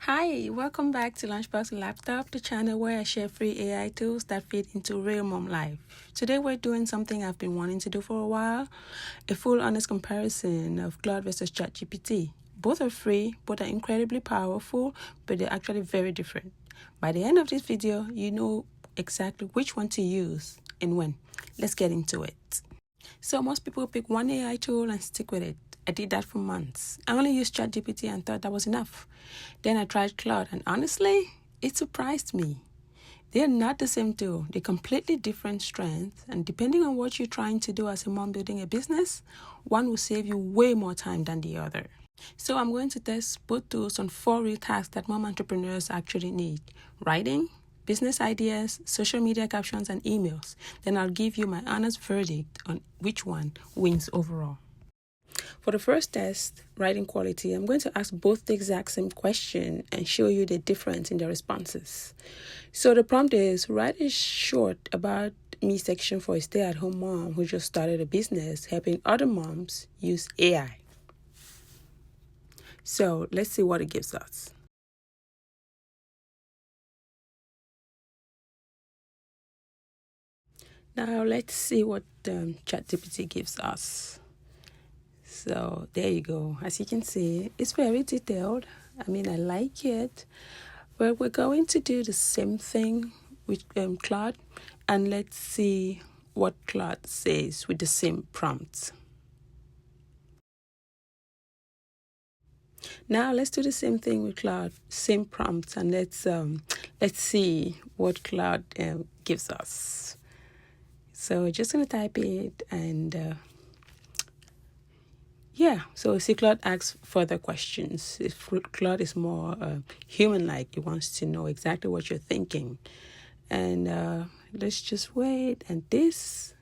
Hi, welcome back to Lunchbox Laptop, the channel where I share free AI tools that fit into real mom life. Today we're doing something I've been wanting to do for a while, a full honest comparison of Claude versus ChatGPT. Both are free, both are incredibly powerful, but they're actually very different. By the end of this video, you know exactly which one to use and when. Let's get into it. So most people pick one AI tool and stick with it. I did that for months. I only used ChatGPT and thought that was enough. Then I tried Claude, and honestly, it surprised me. They're not the same tool. They're completely different strengths, and depending on what you're trying to do as a mom building a business, one will save you way more time than the other. So I'm going to test both tools on 4 real tasks that mom entrepreneurs actually need: writing, business ideas, social media captions, and emails. Then I'll give you my honest verdict on which one wins overall. For the first test, writing quality, I'm going to ask both the exact same question and show you the difference in the responses. So the prompt is, write a short about me section for a stay-at-home mom who just started a business helping other moms use AI. So let's see what it gives us. Now let's see what ChatGPT gives us. So there you go. As you can see, it's very detailed. I like it. But we're going to do the same thing with Claude, and let's see what Claude says with the same prompts. Now let's do the same thing with Claude, same prompts, and let's see what Claude gives us. So we're just gonna type it, and so see, Claude asks further questions. If Claude is more human-like, he wants to know exactly what you're thinking. And let's just wait. And this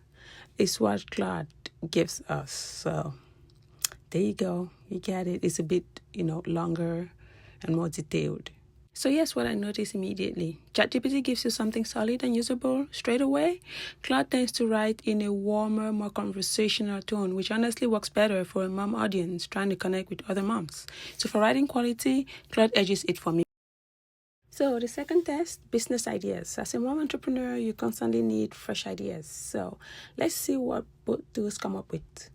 is what Claude gives us. So there you go. You get it. It's a bit, longer and more detailed. So yes, what I noticed immediately. ChatGPT gives you something solid and usable straight away. Claude tends to write in a warmer, more conversational tone, which honestly works better for a mom audience trying to connect with other moms. So for writing quality, Claude edges it for me. So the second test, business ideas. As a mom entrepreneur, you constantly need fresh ideas. So let's see what both tools come up with.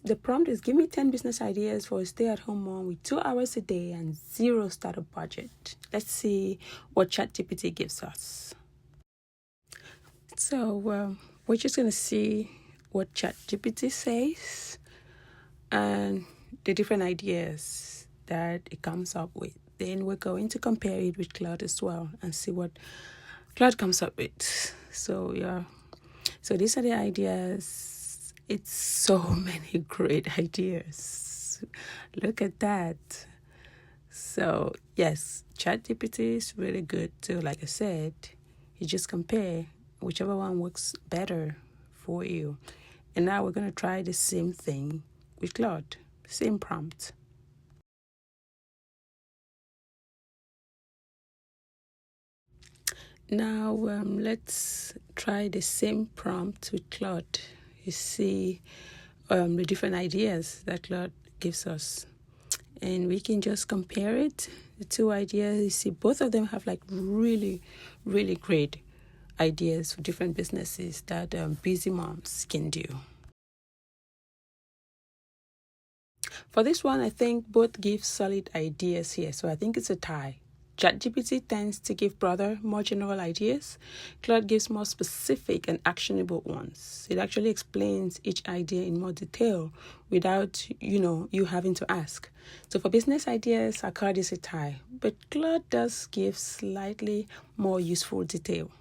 The prompt is, give me 10 business ideas for a stay-at-home mom with 2 hours a day and 0 startup budget. Let's see what ChatGPT gives us. So we're just going to see what ChatGPT says and the different ideas that it comes up with. Then we're going to compare it with Claude as well and see what Claude comes up with. So these are the ideas. It's so many great ideas. Look at that. So yes, ChatGPT is really good too. Like I said, you just compare whichever one works better for you. And now we're going to try the same thing with Claude. Same prompt. Now let's try the same prompt with Claude. You see the different ideas that Claude gives us. And we can just compare it, the two ideas. You see both of them have like really, really great ideas for different businesses that busy moms can do. For this one, I think both give solid ideas here. So I think it's a tie. ChatGPT tends to give broader, more general ideas. Claude gives more specific and actionable ones. It actually explains each idea in more detail without, you having to ask. So for business ideas, I call this a tie. But Claude does give slightly more useful detail.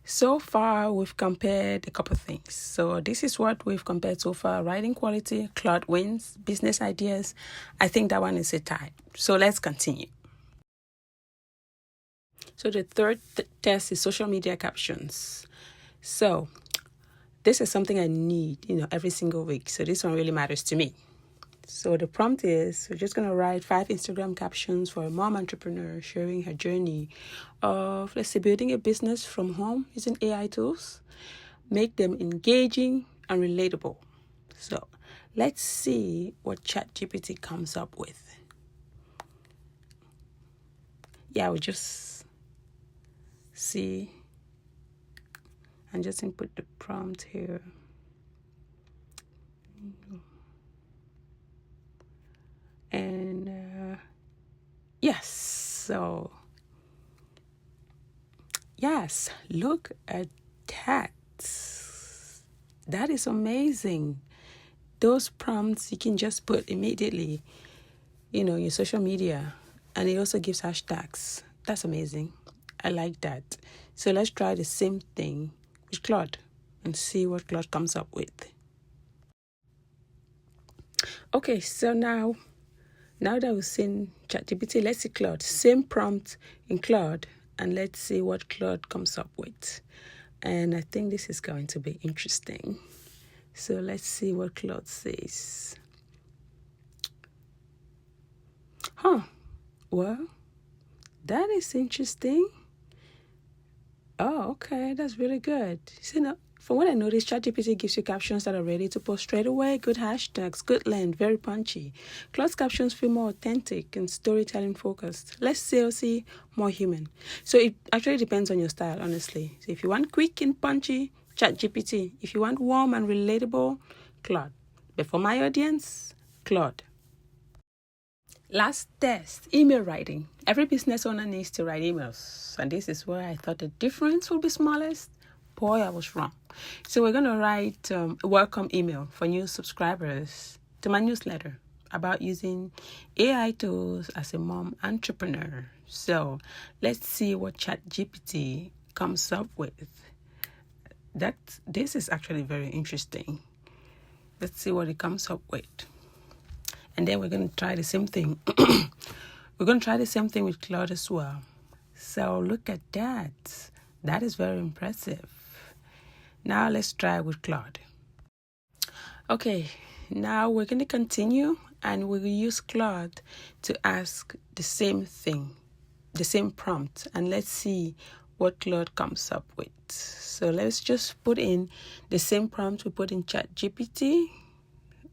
So far, we've compared a couple of things. So this is what we've compared so far. Writing quality, Claude wins. Business ideas, I think that one is a tie. So let's continue. So the third test is social media captions. So this is something I need, every single week. So this one really matters to me. So the prompt is, we're just going to write 5 Instagram captions for a mom entrepreneur sharing her journey of, let's say, building a business from home using AI tools. Make them engaging and relatable. So let's see what ChatGPT comes up with. yeah, we'll just see and just input the prompt here. And yes, so yes, look at that. That is amazing. Those prompts you can just put immediately, your social media, and it also gives hashtags. That's amazing. I like that. So let's try the same thing with Claude and see what Claude comes up with. Okay, so now that we've seen ChatGPT, let's see Claude. Same prompt in Claude, and let's see what Claude comes up with. And I think this is going to be interesting. So let's see what Claude says. Well, that is interesting. Oh, okay, that's really good. So, from what I noticed, ChatGPT gives you captions that are ready to post straight away, good hashtags, good length, very punchy. Claude's captions feel more authentic and storytelling focused, less salesy, more human. So it actually depends on your style, honestly. So if you want quick and punchy, ChatGPT. If you want warm and relatable, Claude. But for my audience, Claude. Last test, email writing. Every business owner needs to write emails. And this is where I thought the difference would be smallest. Boy, I was wrong. So we're going to write a welcome email for new subscribers to my newsletter about using AI tools as a mom entrepreneur. So let's see what ChatGPT comes up with. This is actually very interesting. Let's see what it comes up with. And then we're going to try the same thing. We're going to try the same thing with Claude as well. So look at that. That is very impressive. Now let's try with Claude. Okay, now we're going to continue and we'll use Claude to ask the same thing, the same prompt. And let's see what Claude comes up with. So let's just put in the same prompt we put in ChatGPT.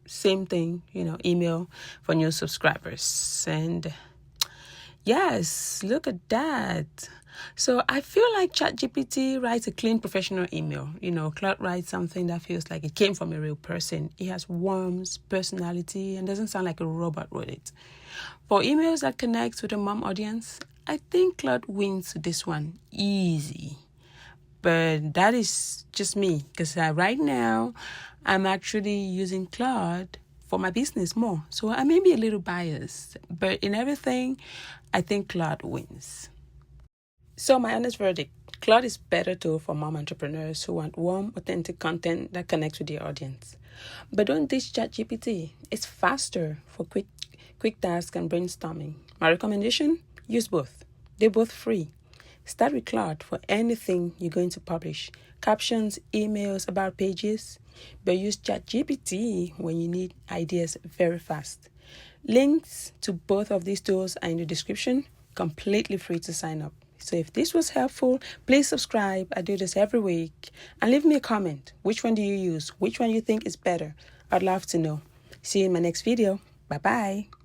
Same thing, email for new subscribers. And yes, look at that. So I feel like ChatGPT writes a clean professional email. Claude writes something that feels like it came from a real person. It has warmth, personality, and doesn't sound like a robot wrote it. For emails that connect with a mom audience, I think Claude wins this one easy. But that is just me, because right now I'm actually using Claude for my business more. So I may be a little biased, but in everything, I think Claude wins. So my honest verdict, Claude is better tool for mom entrepreneurs who want warm, authentic content that connects with their audience. But don't ditch ChatGPT. It's faster for quick tasks and brainstorming. My recommendation, use both. They're both free. Start with Claude for anything you're going to publish. Captions, emails, about pages. But use ChatGPT when you need ideas very fast. Links to both of these tools are in the description. Completely free to sign up. So if this was helpful, please subscribe. I do this every week. And leave me a comment. Which one do you use? Which one you think is better? I'd love to know. See you in my next video. Bye-bye.